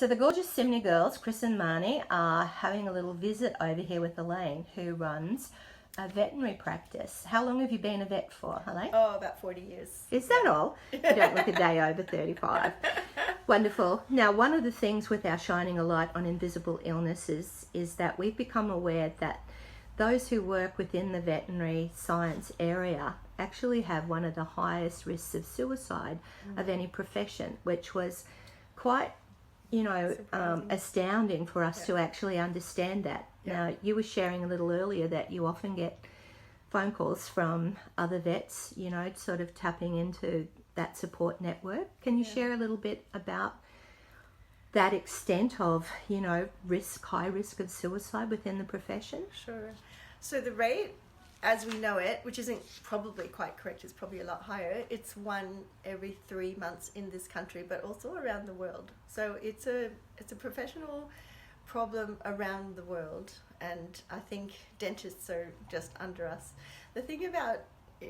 So the gorgeous SIMNI girls, Chris and Marnie, are having a little visit over here with Elaine, who runs a veterinary practice. How long have you been a vet for, Elaine? Oh, about 40 years. Is that all? You don't look a day over 35. Wonderful. Now, one of the things with our shining a light on invisible illnesses is that we've become aware that those who work within the veterinary science area actually have one of the highest risks of suicide of any profession, which was quite astounding for us to actually understand that. Now, you were sharing a little earlier that you often get phone calls from other vets, sort of tapping into that support network. Can you share a little bit about that extent of, high risk of suicide within the profession? Sure. So the rate, as we know it, which isn't probably quite correct, is probably a lot higher. It's 1 every 3 months in this country, but also around the world. So it's a professional problem around the world, and I think dentists are just under us. The thing about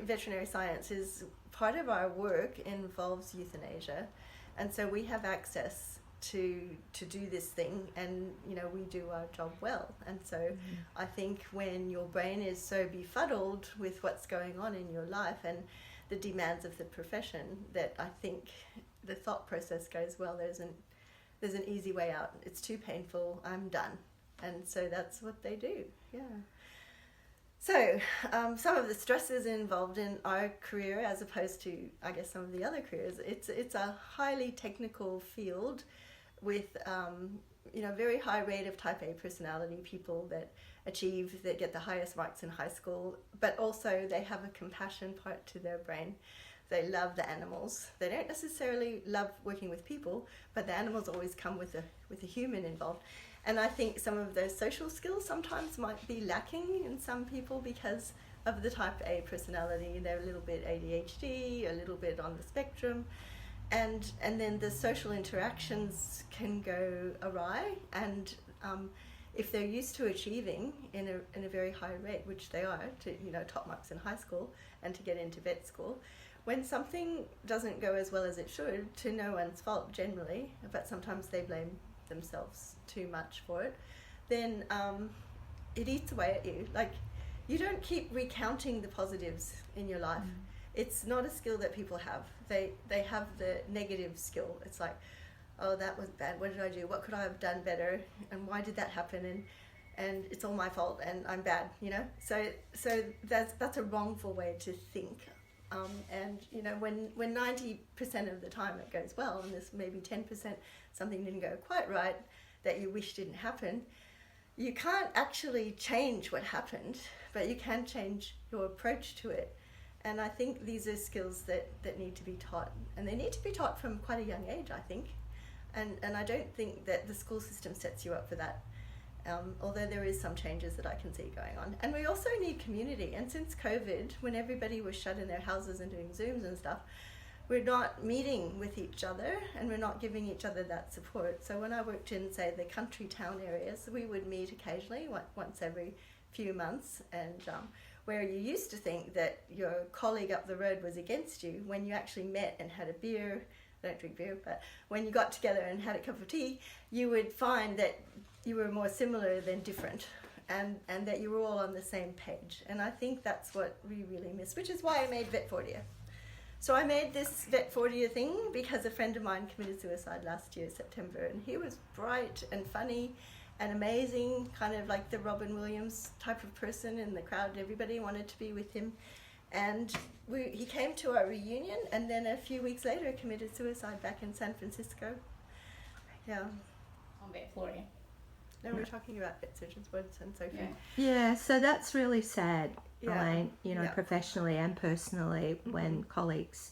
veterinary science is part of our work involves euthanasia, and so we have access to do this thing, and we do our job well. And so I think when your brain is so befuddled with what's going on in your life and the demands of the profession, that I think the thought process goes, well, there's an easy way out. It's too painful, I'm done. And so that's what they do. So some of the stresses involved in our career, as opposed to, I guess, some of the other careers, it's a highly technical field with very high rate of type A personality, people that get the highest marks in high school, but also they have a compassion part to their brain. They love the animals. They don't necessarily love working with people, but the animals always come with a human involved. And I think some of those social skills sometimes might be lacking in some people because of the type A personality. They're a little bit ADHD, a little bit on the spectrum. And then the social interactions can go awry, and if they're used to achieving in a very high rate, which they are, to top marks in high school and to get into vet school, when something doesn't go as well as it should, to no one's fault generally, but sometimes they blame themselves too much for it, then it eats away at you. Like, you don't keep recounting the positives in your life. It's not a skill that people have. They have the negative skill. It's like, oh, that was bad. What did I do? What could I have done better? And why did that happen? And it's all my fault, and I'm bad. So that's a wrongful way to think. And when 90% of the time it goes well, and there's maybe 10% something didn't go quite right that you wish didn't happen, you can't actually change what happened, but you can change your approach to it. And I think these are skills that need to be taught, and they need to be taught from quite a young age, I think. And I don't think that the school system sets you up for that, although there is some changes that I can see going on. And we also need community. And since COVID, when everybody was shut in their houses and doing Zooms and stuff, we're not meeting with each other, and we're not giving each other that support. So when I worked in, say, the country town areas, we would meet occasionally, once every few months, and where you used to think that your colleague up the road was against you, when you actually met and had a beer, I don't drink beer, but when you got together and had a cup of tea, you would find that you were more similar than different, and that you were all on the same page. And I think that's what we really miss, which is why I made Vetfordia. So I made this Vetfordia thing because a friend of mine committed suicide last year, September, and he was bright and funny and amazing, kind of like the Robin Williams type of person in the crowd. Everybody wanted to be with him. And he came to our reunion, and then a few weeks later committed suicide back in San Francisco. Yeah. On Vetfordia. No, we're talking about vet surgeons, Woods and Sophie. Yeah, so that's really sad, Elaine, Yeah. professionally and personally, when colleagues,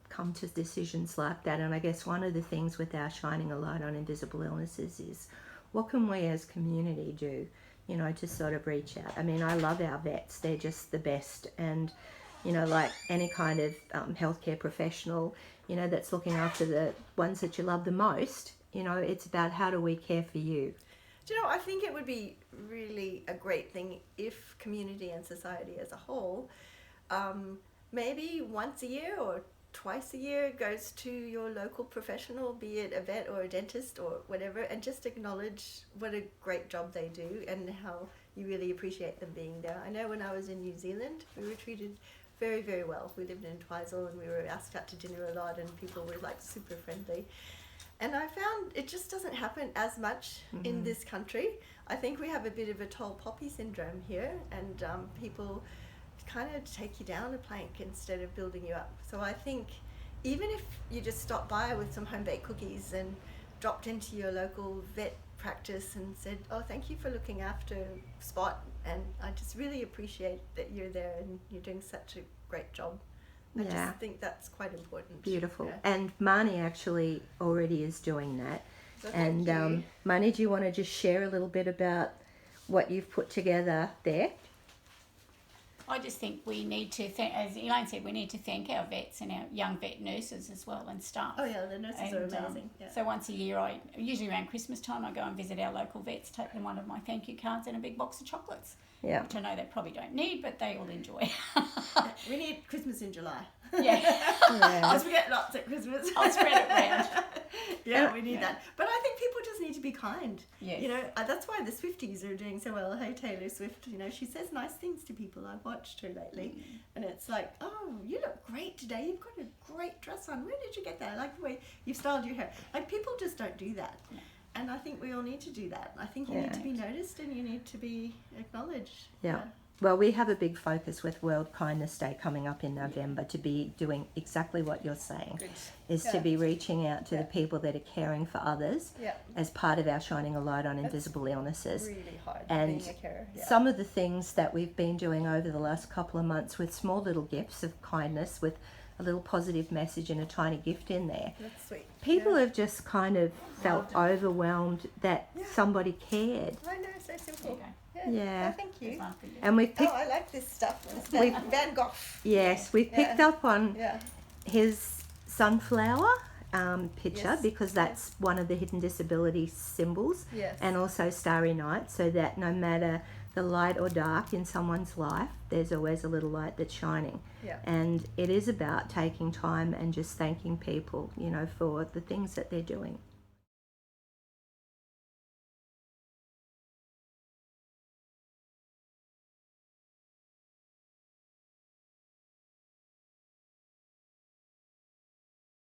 come to decisions like that. And I guess one of the things with our shining a light on invisible illnesses is, what can we as community do, to sort of reach out? I mean, I love our vets. They're just the best. And, like any kind of healthcare professional, that's looking after the ones that you love the most, it's about how do we care for you. Do you know, I think it would be really a great thing if community and society as a whole, maybe once a year or twice a year goes to your local professional, be it a vet or a dentist or whatever, and just acknowledge what a great job they do and how you really appreciate them being there. I know when I was in New Zealand, we were treated very, very well. We lived in Twizel and we were asked out to dinner a lot, and people were like super friendly. And I found it just doesn't happen as much in this country. I think we have a bit of a tall poppy syndrome here, and people kind of take you down a plank instead of building you up. So I think even if you just stopped by with some home-baked cookies and dropped into your local vet practice and said, oh, thank you for looking after Spot, and I just really appreciate that you're there and you're doing such a great job. I just think that's quite important. Beautiful. Yeah. And Marnie actually already is doing that. So And thank you. Marnie, do you want to just share a little bit about what you've put together there? I just think we need to thank, as Elaine said, we need to thank our vets and our young vet nurses as well and staff. Oh yeah, the nurses are amazing. Yeah. So once a year, usually around Christmas time, I go and visit our local vets, take them one of my thank you cards and a big box of chocolates, Yeah. which I know they probably don't need, but they all enjoy. We need Christmas in July. Yeah, Because we get lots at Christmas. I'll spread it round. Yeah, we need that. But I think people just need to be kind. Yes. You know, that's why the Swifties are doing so well. Hey, Taylor Swift, you know, she says nice things to people. I've watched her lately. And it's like, oh, you look great today. You've got a great dress on. Where did you get that? I like the way you've styled your hair. Like, people just don't do that. No. And I think we all need to do that. I think you need to be noticed and you need to be acknowledged. Yeah. Well, we have a big focus with World Kindness Day coming up in November to be doing exactly what you're saying, Good. is to be reaching out to the people that are caring for others Yeah. as part of our Shining a Light on Invisible Illnesses. Really hard And being a carer. Yeah. some of the things that we've been doing over the last couple of months with small little gifts of kindness, with a little positive message and a tiny gift in there, That's sweet. people have just kind of felt overwhelmed that somebody cared. I know, so simple. There you go. Yeah. Oh, thank you. There's one for you. And we've picked, Oh, I like this stuff. It's We've- Van Gogh. yes, we've picked up on Yeah. his sunflower picture Yes, because that's one of the hidden disability symbols, Yes. and also Starry Night, so that no matter the light or dark in someone's life, there's always a little light that's shining. Yeah. And it is about taking time and just thanking people, you know, for the things that they're doing.